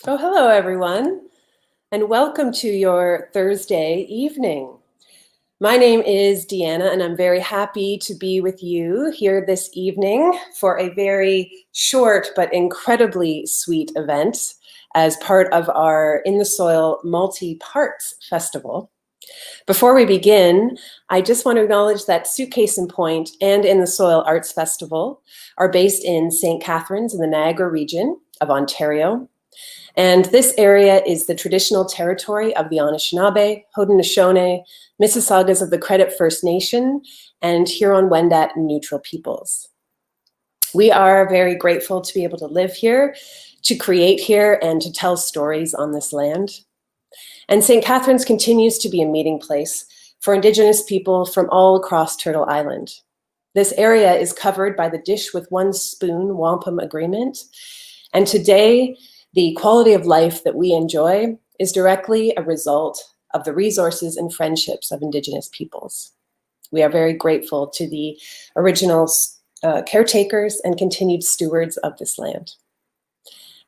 Oh, hello, everyone, and welcome to your Thursday evening. My name is Deanna, and I'm very happy to be with you here this evening for a very short but incredibly sweet event as part of our In the Soil Multi-Parts Festival. Before we begin, I just want to acknowledge that Suitcase and Point and In the Soil Arts Festival are based in St. Catharines in the Niagara region of Ontario. And this area is the traditional territory of the Anishinaabe, Haudenosaunee, Mississaugas of the Credit First Nation, and Huron-Wendat neutral peoples. We are very grateful to be able to live here, to create here, and to tell stories on this land. And St. Catharines continues to be a meeting place for Indigenous people from all across Turtle Island. This area is covered by the Dish with One Spoon Wampum Agreement, and today, the quality of life that we enjoy is directly a result of the resources and friendships of Indigenous peoples. We are very grateful to the original caretakers and continued stewards of this land.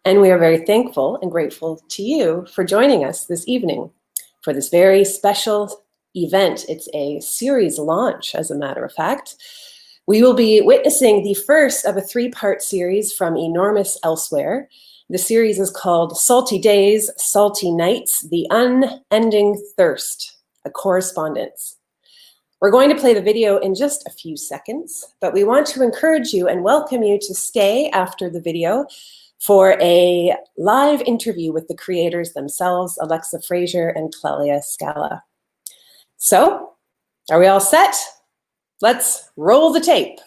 And we are very thankful and grateful to you for joining us this evening for this very special event. It's a series launch, as a matter of fact. We will be witnessing the first of a three-part series from Enormous Elsewhere. The series is called Salty Days, Salty Nights, The Unending Thirst, a Correspondence. We're going to play the video in just a few seconds, but we want to encourage you and welcome you to stay after the video for a live interview with the creators themselves, Alexa Fraser and Clelia Scala. So, are we all set? Let's roll the tape.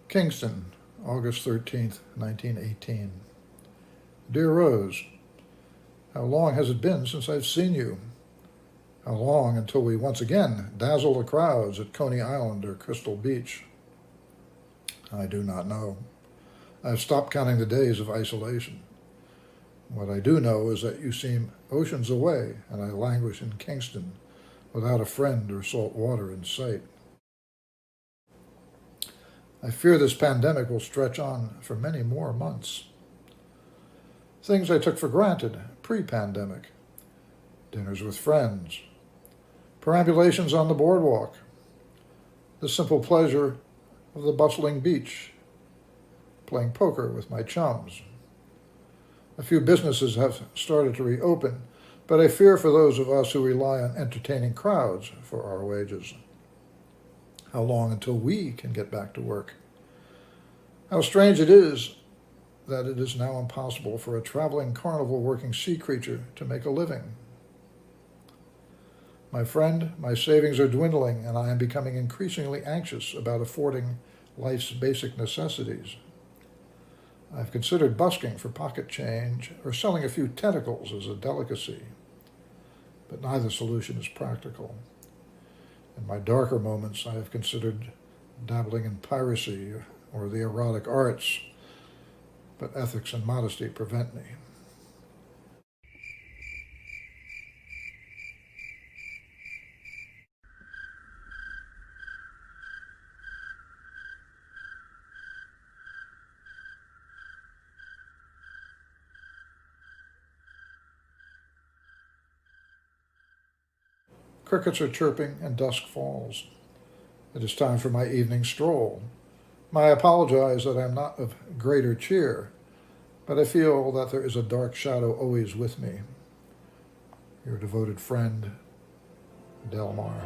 Kingston, August 13th, 1918. Dear Rose, how long has it been since I've seen you? How long until we once again dazzle the crowds at Coney Island or Crystal Beach? I do not know. I've stopped counting the days of isolation. What I do know is that you seem oceans away, and I languish in Kingston without a friend or salt water in sight. I fear this pandemic will stretch on for many more months. Things I took for granted pre-pandemic: dinners with friends, perambulations on the boardwalk, the simple pleasure of the bustling beach, playing poker with my chums. A few businesses have started to reopen, but I fear for those of us who rely on entertaining crowds for our wages. How long until we can get back to work? How strange it is that it is now impossible for a traveling carnival working sea creature to make a living. My friend, my savings are dwindling, and I am becoming increasingly anxious about affording life's basic necessities. I've considered busking for pocket change or selling a few tentacles as a delicacy, but neither solution is practical. In my darker moments, I have considered dabbling in piracy or the erotic arts, but ethics and modesty prevent me. Crickets are chirping and dusk falls. It is time for my evening stroll. I apologize that I am not of greater cheer, but I feel that there is a dark shadow always with me. Your devoted friend, Delmar.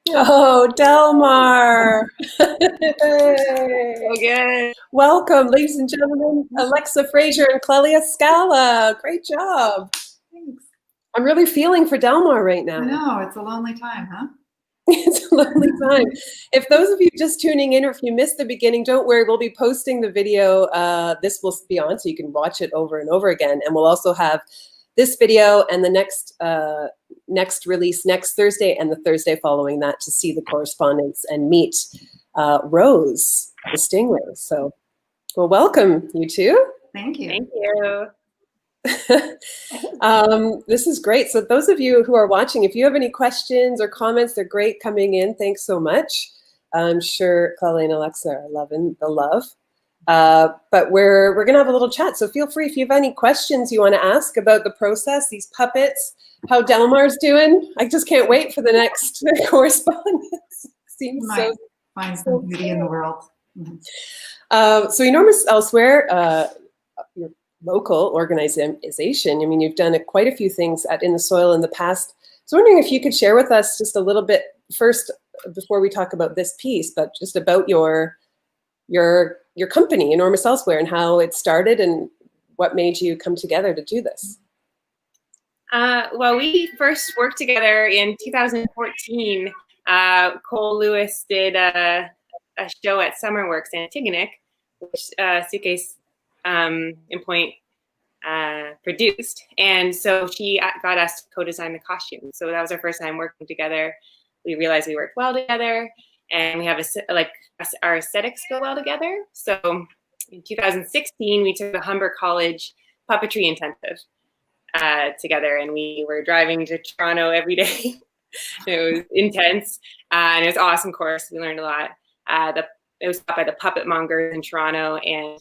Oh, Delmar. So good. Welcome, ladies and gentlemen, Alexa, Fraser and Clelia Scala. Great job. Thanks. I'm really feeling for Delmar right now. I know, it's a lonely time, huh? It's a lovely time. If those of you just tuning in or if you missed the beginning, don't worry. We'll be posting the video. This will be on so you can watch it over and over again. And we'll also have this video and the next release next Thursday and the Thursday following that to see the correspondence and meet Rose, the stingray. So, well, welcome, you two. Thank you. Thank you. This is great. So those of you who are watching, if you have any questions or comments, they're great coming in. Thanks so much. I'm sure Clelia and Alexa are loving the love. But we're going to have a little chat. So feel free if you have any questions you want to ask about the process, these puppets, how Delmar's doing. I just can't wait for the next correspondence. Seems so find some beauty in the world. So Enormous Elsewhere, your local organization, I mean, you've done quite a few things at In the Soil in the past. So I'm wondering if you could share with us just a little bit first, before we talk about this piece, but just about your company, Enormous Elsewhere, and how it started and what made you come together to do this. Well, we first worked together in 2014. Cole Lewis did a show at Summerworks in Antigonish, which Suitcase in Point produced. And so she got us to co-design the costumes. So that was our first time working together. We realized we worked well together and we have our aesthetics go well together. So in 2016, we took the Humber College puppetry intensive together, and we were driving to Toronto every day. It was intense, and it was an awesome course. We learned a lot. It was taught by the Puppet Mongers in Toronto and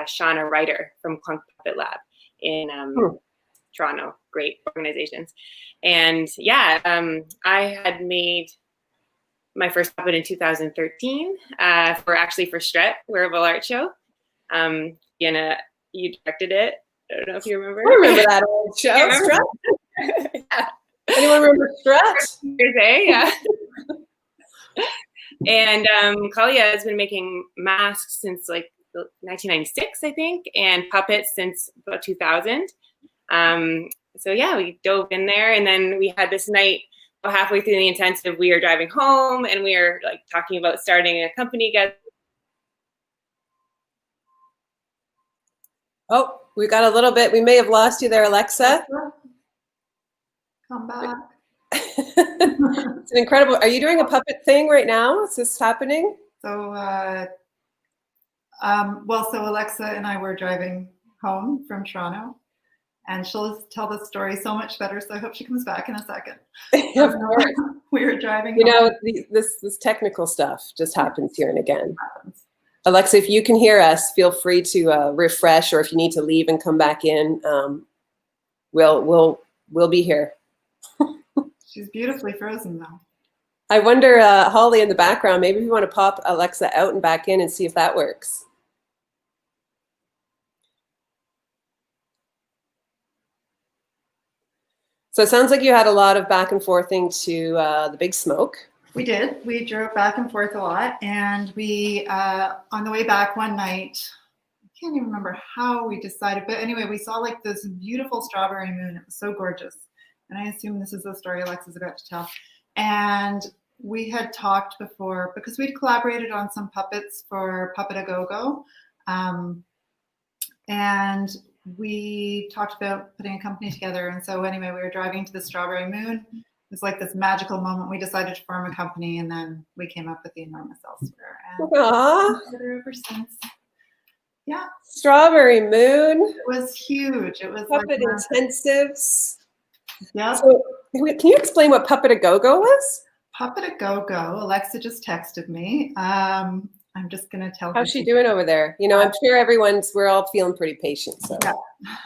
Shauna Ryder from Clunk Puppet Lab in Toronto. Great organizations. And yeah, I had made my first puppet in 2013 for Strut, Wearable Art Show. Jenna, you directed it. I don't know if you remember. I remember that old show, Strut. Yeah. Anyone remember Strut? Yeah. And Clelia has been making masks since like 1996, I think, and puppets since about 2000. So yeah, we dove in there, and then we had this night halfway through the intensive. We were driving home, and we were like talking about starting a company together. Oh, we got a little bit. We may have lost you there, Alexa. Come back. It's an incredible. Are you doing a puppet thing right now? Is this happening? So, so Alexa and I were driving home from Toronto, and she'll tell the story so much better. So I hope she comes back in a second. Of course. We were driving. You home. know, this technical stuff just happens here and again. Alexa, if you can hear us, feel free to refresh, or if you need to leave and come back in, we'll be here. She's beautifully frozen though. I wonder, Holly in the background, maybe if you want to pop Alexa out and back in and see if that works. So it sounds like you had a lot of back and forthing to the Big Smoke. We did. We drove back and forth a lot, and we, on the way back one night, I can't even remember how we decided, but anyway, we saw like this beautiful strawberry moon. It was so gorgeous. And I assume this is the story Alexa's about to tell. And we had talked before, because we'd collaborated on some puppets for Puppet A Go-Go. And we talked about putting a company together. And so anyway, we were driving to the Strawberry Moon. It was like this magical moment. We decided to form a company, and then we came up with the Enormous Elsewhere. And we've been together ever since. Yeah. Strawberry Moon. It was huge. It was Puppet like intensives. Yeah. So, can you explain what Puppet A Go-Go was? Puppet A Go-Go. Alexa just texted me. I'm just going to tell her. How's she doing over there? You know, I'm sure we're all feeling pretty patient, so yeah.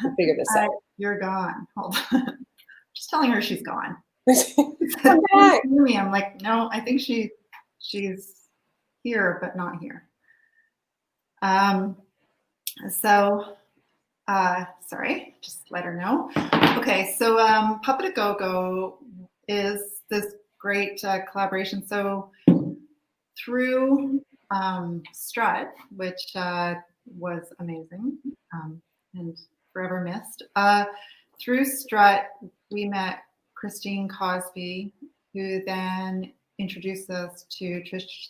we'll figure this out. You're gone. Hold on. Just telling her she's gone. Come back. I'm like, no, I think she's here, but not here. Sorry, just let her know. Okay, so Puppet A Go-Go is this great collaboration. So through Strut, which was amazing and forever missed, through Strut, we met Christine Cosby, who then introduced us to Trish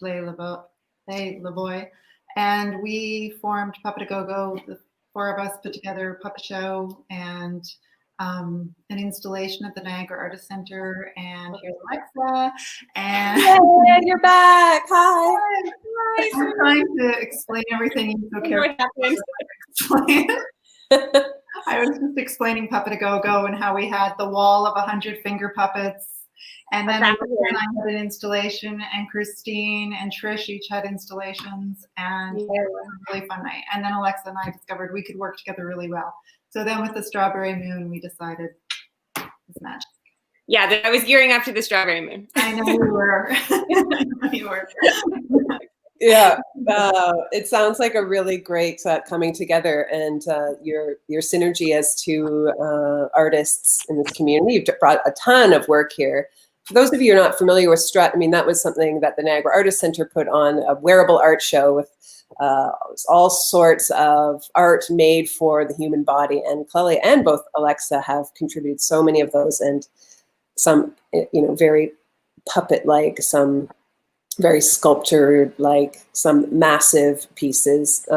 Lavoie, and we formed Puppet A Go-Go. The four of us put together a puppet show and an installation at the Niagara Artist Center. And here's Alexa. And Hey, you're back. Hi. I'm trying to explain everything. So What happened? I was just explaining Puppet A Go-Go and how we had the wall of 100 finger puppets. And then I had an installation, and Christine and Trish each had installations, and it was a really fun night. And then Alexa and I discovered we could work together really well. So then with the Strawberry Moon, we decided it's magic. Yeah, I was gearing up to the Strawberry Moon. I know you were. You were. Yeah, it sounds like a really great coming together, and your synergy as two artists in this community. You've brought a ton of work here. For those of you who are not familiar with Strut, I mean, that was something that the Niagara Artist Center put on, a wearable art show with all sorts of art made for the human body. And Clelia and both Alexa have contributed so many of those, and some, very puppet-like, some very sculptured-like, some massive pieces.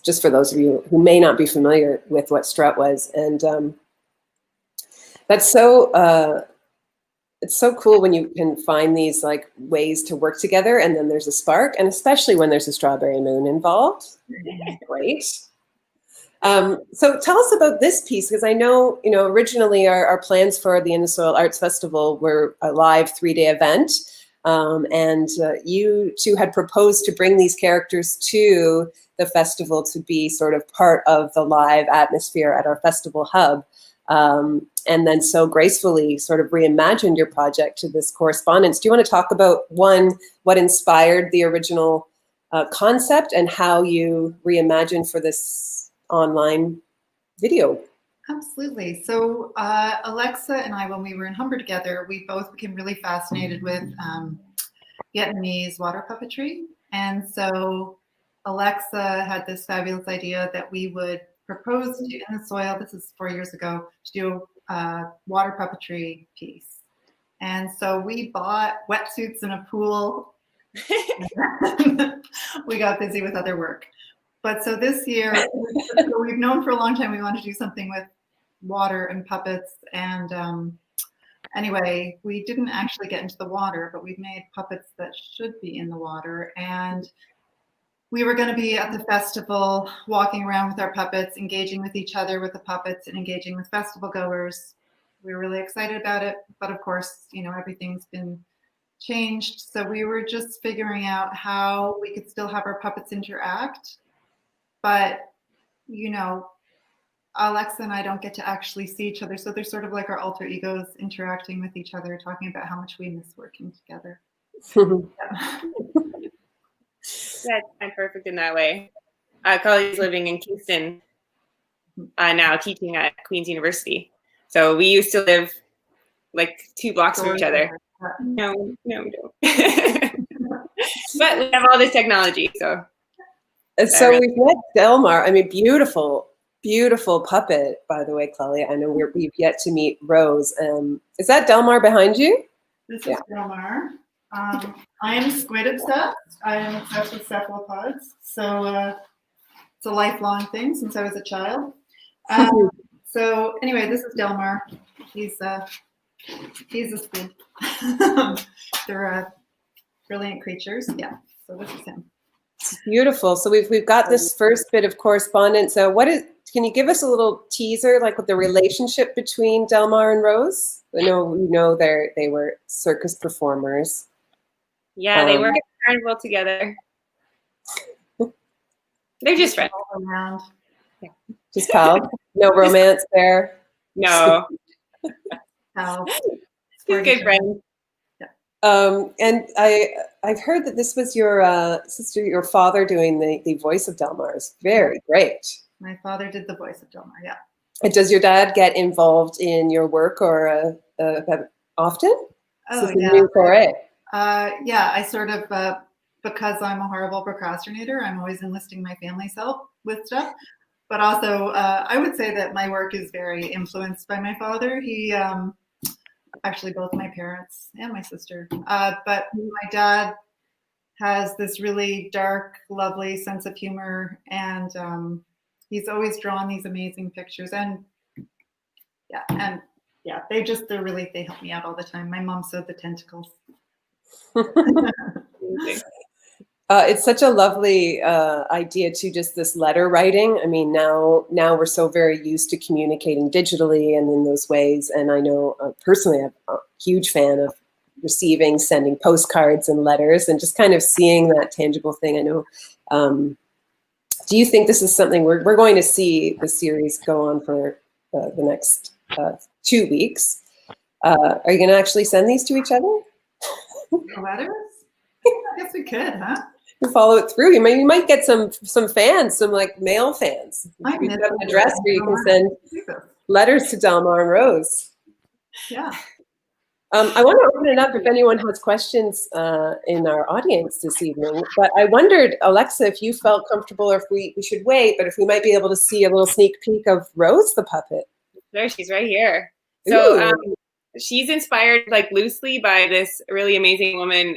Just for those of you who may not be familiar with what Strut was. And that's so... it's so cool when you can find these like ways to work together, and then there's a spark, and especially when there's a Strawberry Moon involved. Great. So tell us about this piece, because I know, originally our plans for the In the Soil Arts Festival were a live 3-day event. And you two had proposed to bring these characters to the festival to be sort of part of the live atmosphere at our festival hub. And then so gracefully sort of reimagined your project to this Correspondence. Do you want to talk about, one, what inspired the original concept, and how you reimagined for this online video? Absolutely. So Alexa and I, when we were in Humber together, we both became really fascinated with Vietnamese water puppetry. And so Alexa had this fabulous idea that we would propose to In the Soil, this is 4 years ago, to do a water puppetry piece. And so we bought wetsuits in a pool. We got busy with other work. But so this year, we've known for a long time we want to do something with water and puppets. And anyway, we didn't actually get into the water, but we've made puppets that should be in the water. And we were going to be at the festival, walking around with our puppets, engaging with each other with the puppets, and engaging with festival goers. We were really excited about it, but of course, everything's been changed. So we were just figuring out how we could still have our puppets interact, but Alexa and I don't get to actually see each other. So they're sort of like our alter egos interacting with each other, talking about how much we miss working together. That's kind of perfect in that way. Clelia's living in Kingston now, teaching at Queen's University. So we used to live like 2 blocks from each other. No, we don't. But we have all this technology, so. So we've met Delmar. I mean, beautiful, beautiful puppet, by the way, Clelia. I know we've yet to meet Rose. Is that Delmar behind you? This is Delmar. I am squid obsessed. I am obsessed with cephalopods. So it's a lifelong thing since I was a child. So anyway, this is Delmar. He's a squid. They're brilliant creatures. Yeah. So this is him. It's beautiful. So we've got this first bit of correspondence. Can you give us a little teaser, like with the relationship between Delmar and Rose? I know they were circus performers. Yeah, they work at Carnival together. They're just friends. All around. Yeah. Just pals. No romance there. No. Pals. Good friends. And I've heard that this was your father doing the voice of Delmar. It's very great. My father did the voice of Delmar. Yeah. And does your dad get involved in your work or often? This Oh, is the yeah. new foray. Yeah, I sort of, because I'm a horrible procrastinator, I'm always enlisting my family's help with stuff. But also, I would say that my work is very influenced by my father. He, actually, both my parents and my sister. But my dad has this really dark, lovely sense of humor, and he's always drawn these amazing pictures. And yeah, they help me out all the time. My mom sewed the tentacles. It's such a lovely idea to just this letter writing. I mean, now we're so very used to communicating digitally and in those ways. And I know personally, I'm a huge fan of sending postcards and letters, and just kind of seeing that tangible thing. I know. Do you think this is something we're going to see the series go on for the next 2 weeks? Are you going to actually send these to each other? Letters? I guess we could, huh? You follow it through. You might get some fans, some like male fans. We've got an address where you can send letters to Delmar and Rose. Yeah. I want to open it up if anyone has questions in our audience this evening. But I wondered, Alexa, if you felt comfortable, or if we should wait, but if we might be able to see a little sneak peek of Rose the puppet. There, she's right here. So she's inspired like loosely by this really amazing woman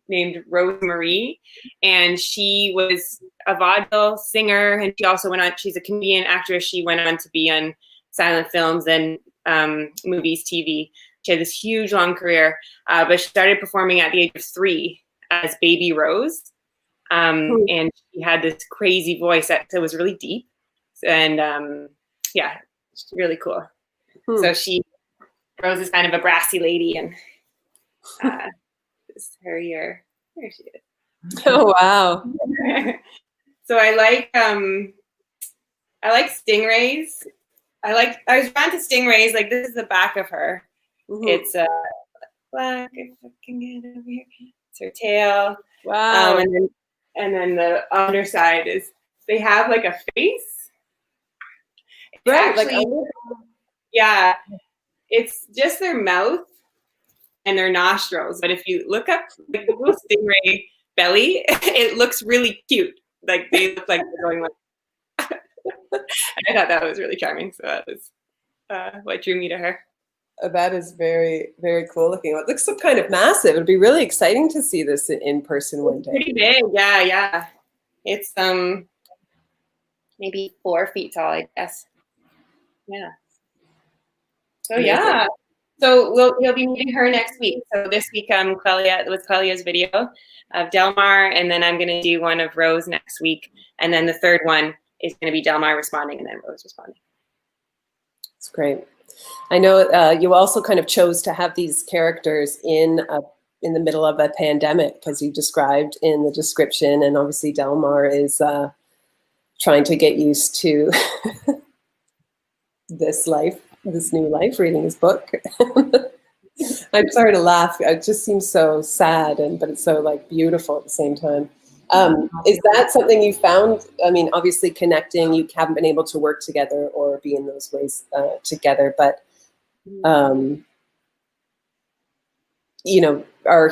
named Rose Marie, and she was a vaudeville singer, and she's a comedian actress. She went on to be on silent films and movies, TV. She had this huge long career, but she started performing at the age of 3 as Baby Rose, and she had this crazy voice that was really deep, and yeah, it's really cool. So Rose is kind of a brassy lady, and this is her year. There she is. Oh wow! So I like stingrays. I was drawn to stingrays. Like, this is the back of her. Mm-hmm. It's black. If I can get over here, it's her tail. Wow. And then the underside is they have like a face. Right. Actually, yeah. It's just their mouth and their nostrils. But if you look up like the little stingray belly, it looks really cute. Like, they look like they're going like. I thought that was really charming. So that was what drew me to her. That is very, very cool looking. It looks so kind of massive. It'd be really exciting to see this in person one day. Pretty big, yeah. It's maybe 4 feet tall, I guess. Yeah. So yeah. So you'll be meeting her next week. So this week, Clelia's video of Delmar, and then I'm gonna do one of Rose next week, and then the third one is gonna be Delmar responding, and then Rose responding. That's great. I know you also kind of chose to have these characters in the middle of a pandemic, because you described in the description, and obviously Delmar is trying to get used to this new life, reading his book. I'm sorry to laugh. It just seems so sad, but it's so like beautiful at the same time. Is that something you found? I mean, obviously connecting, you haven't been able to work together or be in those ways together, but you know, our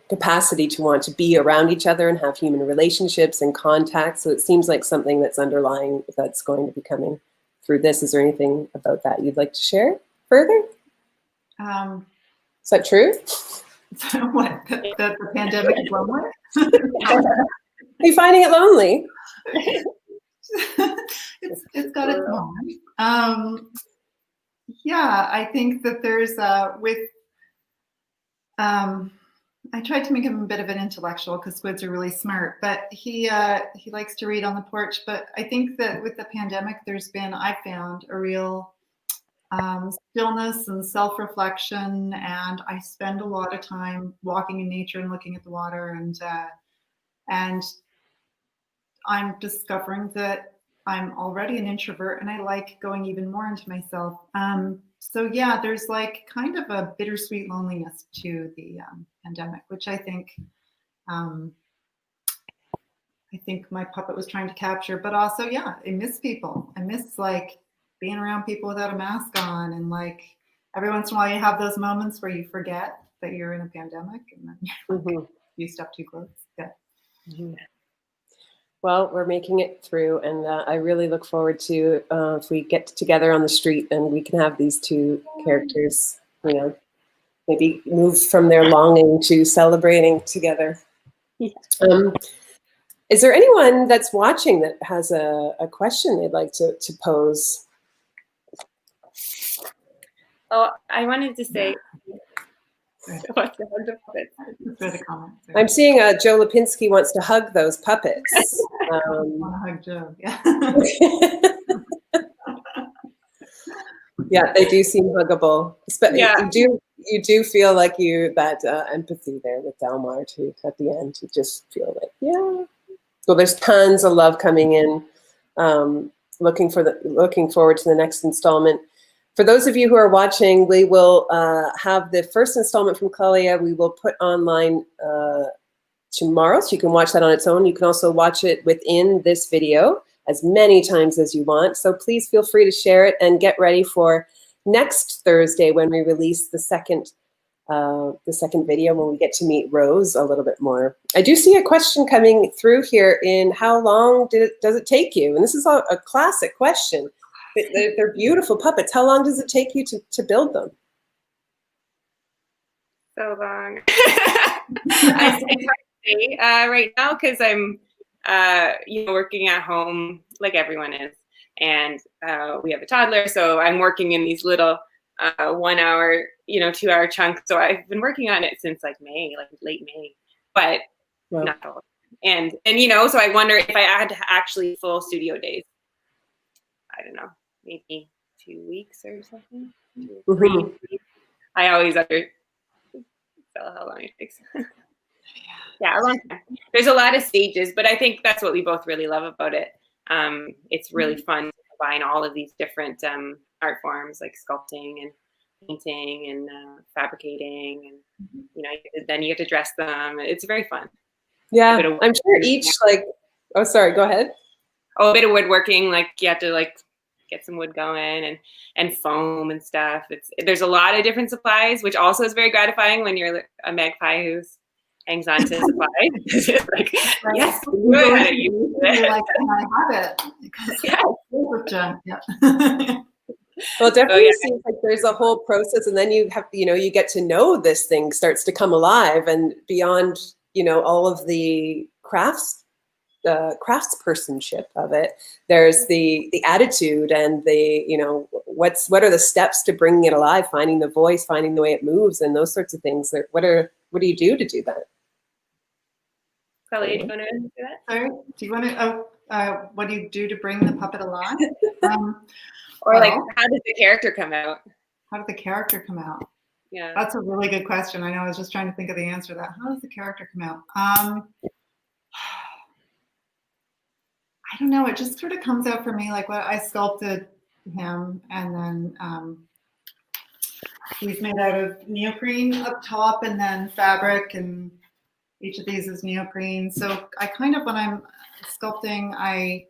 capacity to want to be around each other and have human relationships and contact. So it seems like something that's underlying, that's going to be coming through this. Is there anything about that you'd like to share further? Is that true? What, the pandemic is lonely? Are you finding it lonely? It's got its moments. Yeah, I think that there's I tried to make him a bit of an intellectual, because squids are really smart, but he likes to read on the porch. But I think that with the pandemic, I found a real stillness and self-reflection, and I spend a lot of time walking in nature and looking at the water, and I'm discovering that I'm already an introvert, and I like going even more into myself. So yeah, there's like kind of a bittersweet loneliness to the pandemic, which I think my puppet was trying to capture. But also, yeah, I miss people. I miss like being around people without a mask on, and like every once in a while you have those moments where you forget that you're in a pandemic and then you step too close. Yeah. Well, we're making it through, and I really look forward to if we get together on the street and we can have these two characters, maybe move from their longing to celebrating together. Is there anyone that's watching that has a question they'd like to pose? Oh, I wanted to say, I'm seeing Joe Lipinski wants to hug those puppets. I want to hug Joe. Yeah. Yeah, they do seem huggable. Yeah. You do feel like that empathy there with Delmar too. At the end, you just feel like, yeah. So there's tons of love coming in. Looking forward to the next installment. For those of you who are watching, we will have the first installment from Clelia. We will put online tomorrow, so you can watch that on its own. You can also watch it within this video as many times as you want. So please feel free to share it and get ready for next Thursday when we release the second video, when we get to meet Rose a little bit more. I do see a question coming through here in how long does it take you? And this is a classic question. They're beautiful puppets. How long does it take you to build them? So long. It's hard to say right now because I'm working at home like everyone is, and we have a toddler, so I'm working in these little 1 hour, 2 hour chunks. So I've been working on it since like May, like late May, but not all. And so I wonder if I had actually full studio days. I don't know, maybe 2 weeks or something. 2 or 3 weeks. I always how long it takes. Yeah, a long time. There's a lot of stages, but I think that's what we both really love about it. It's really fun to combine all of these different art forms like sculpting and painting and fabricating, and then you get to dress them. It's very fun. Yeah, I'm sure each oh, sorry, go ahead. Oh, a bit of woodworking, like you have to get some wood going and foam and stuff. There's a lot of different supplies, which also is very gratifying when you're a magpie who hangs on to supplies. Like, yes, you're like, I have it. Well, it definitely seems like there's a whole process, and then you have, you get to know this thing starts to come alive, and beyond, all of the craftspersonship of it, there's the attitude and the, what are the steps to bringing it alive, finding the voice, finding the way it moves, and those sorts of things. What do you do to do that? Clelia, do you want to do that? Sorry, do you want to? What do you do to bring the puppet alive? Or how does the character come out? How did the character come out? Yeah, that's a really good question. I know. I was just trying to think of the answer to that. How does the character come out? I don't know. It just sort of comes out for me like what I sculpted him, and then he's made out of neoprene up top, and then fabric, and each of these is neoprene. So I kind of, when I'm sculpting, I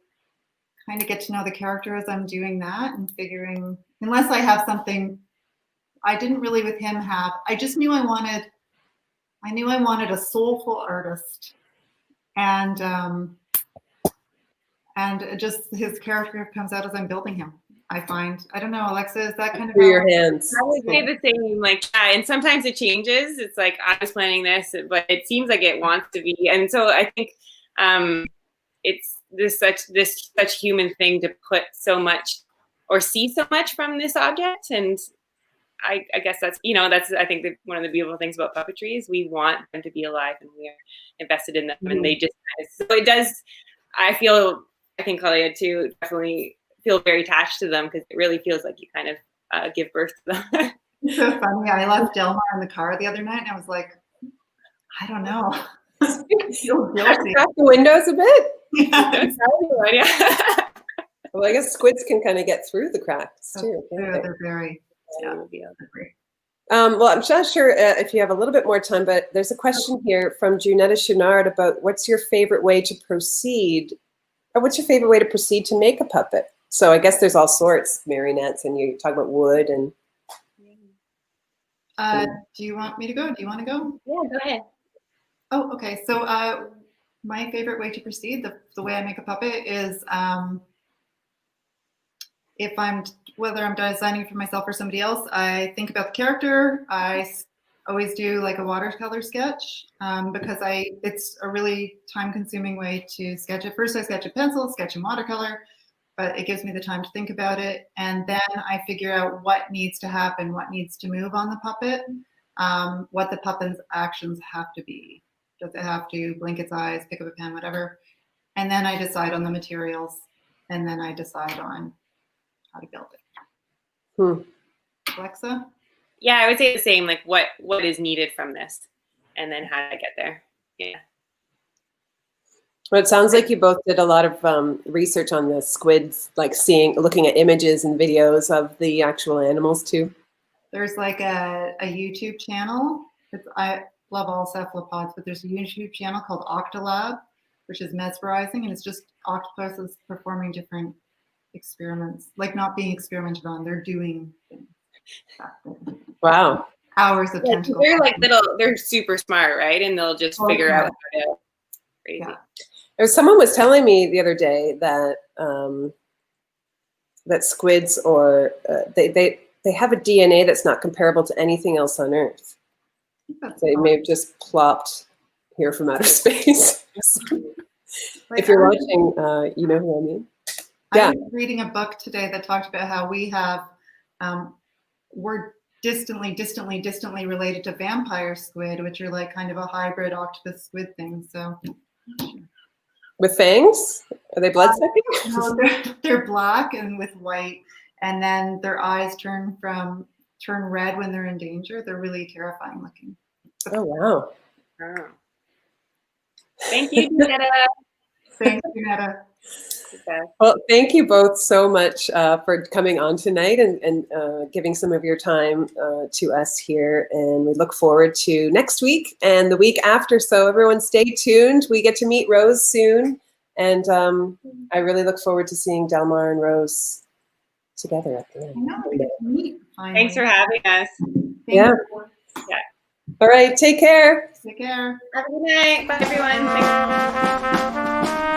kind of get to know the character as I'm doing that and figuring, unless I have something I didn't really with him have, I just knew I wanted a soulful artist, and just his character comes out as I'm building him. I find, I don't know, Alexa, is that kind of through your hands? I would say the same, and sometimes it changes. It's like I was planning this, but it seems like it wants to be, and so I think it's this such human thing to put so much or see so much from this object, and I guess that's I think one of the beautiful things about puppetry is we want them to be alive and we are invested in them, and they just so it does. I think Clelia too definitely feel very attached to them because it really feels like you kind of give birth to them. It's so funny. I left Delmar in the car the other night and I was like, I don't know. I feel guilty. Crack the windows a bit. Yeah. Well, I guess squids can kind of get through the cracks too. They're very. Well, I'm not sure if you have a little bit more time, but there's a question here from Junetta Chenard about what's your favorite way to proceed, or what's your favorite way to proceed to make a puppet? So I guess there's all sorts, marionettes, and you talk about wood and. Do you want me to go? Do you want to go? Yeah, go ahead. Oh, okay. So my favorite way to proceed, the way I make a puppet is whether I'm designing for myself or somebody else, I think about the character. I always do like a watercolor sketch because it's a really time-consuming way to sketch it. First, I sketch a pencil, sketch in watercolor, but it gives me the time to think about it. And then I figure out what needs to happen, what needs to move on the puppet, what the puppet's actions have to be. Does it have to blink its eyes, pick up a pen, whatever? And then I decide on the materials, and then I decide on how to build it. Alexa? Yeah, I would say the same, like what is needed from this and then how to get there. Yeah. Well, it sounds like you both did a lot of research on the squids, like looking at images and videos of the actual animals too. There's like a YouTube channel. I love all cephalopods, but there's a YouTube channel called Octolab, which is mesmerizing, and it's just octopuses performing different experiments, like not being experimented on. They're doing things. Wow. Hours of tentacles. They're like they're super smart, right? And they'll just figure out how to. Crazy. Yeah. Someone was telling me the other day that that squids or they have a DNA that's not comparable to anything else on Earth. They may have just plopped here from outer space. If you're watching, you know who I mean. Yeah. I was reading a book today that talked about how we have, we're distantly related to vampire squid, which are like kind of a hybrid octopus squid thing. So. With fangs? Are they blood-sucking? No, they're black and with white, and then their eyes turn red when they're in danger. They're really terrifying looking. Oh, wow. Oh. Thank you, Janetta. Thanks, Janetta. Okay. Well, thank you both so much for coming on tonight and giving some of your time to us here. And we look forward to next week and the week after. So everyone stay tuned. We get to meet Rose soon. And I really look forward to seeing Delmar and Rose together at the end. I know, we get to meet finally. Thanks for having us. Yeah. Yeah. All right. Take care. Take care. Have a good night. Bye, everyone. Thanks.